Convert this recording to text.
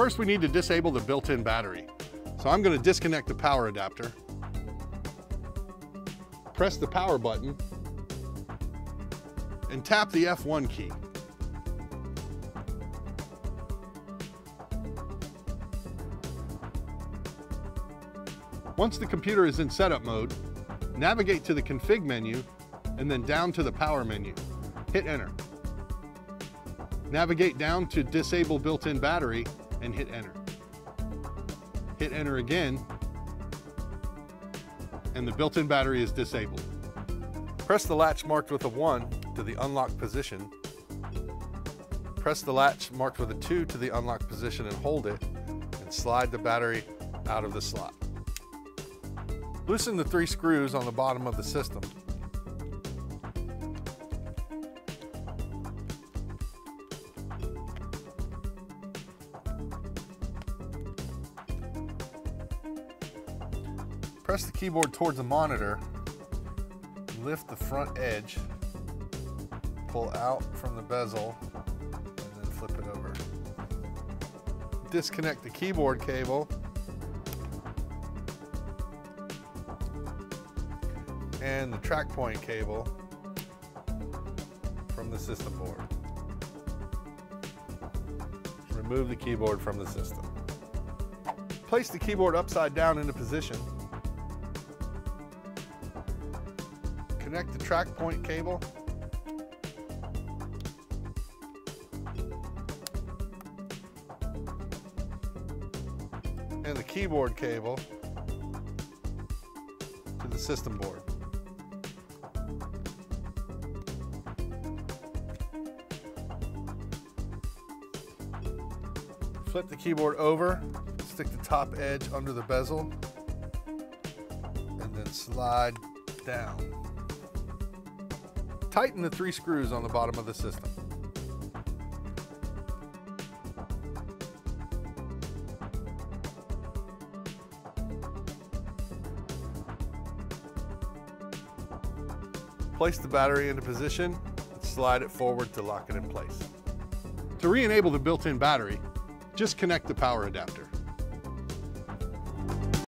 First, we need to disable the built-in battery. So I'm going to disconnect the power adapter. Press the power button and tap the F1 key. Once the computer is in setup mode, navigate to the config menu and then down to the power menu. Hit enter. Navigate down to disable built-in battery and hit enter. Hit enter again, and the built-in battery is disabled. Press the latch marked with a 1 to the unlock position. Press the latch marked with a 2 to the unlock position and hold it, and slide the battery out of the slot. Loosen the 3 screws on the bottom of the system. Press the keyboard towards the monitor, lift the front edge, pull out from the bezel, and then flip it over. Disconnect the keyboard cable and the track point cable from the system board. Remove the keyboard from the system. Place the keyboard upside down into position. Connect the track point cable and the keyboard cable to the system board. Flip the keyboard over, stick the top edge under the bezel, and then slide down. Tighten the 3 screws on the bottom of the system. Place the battery into position and slide it forward to lock it in place. To re-enable the built-in battery, just connect the power adapter.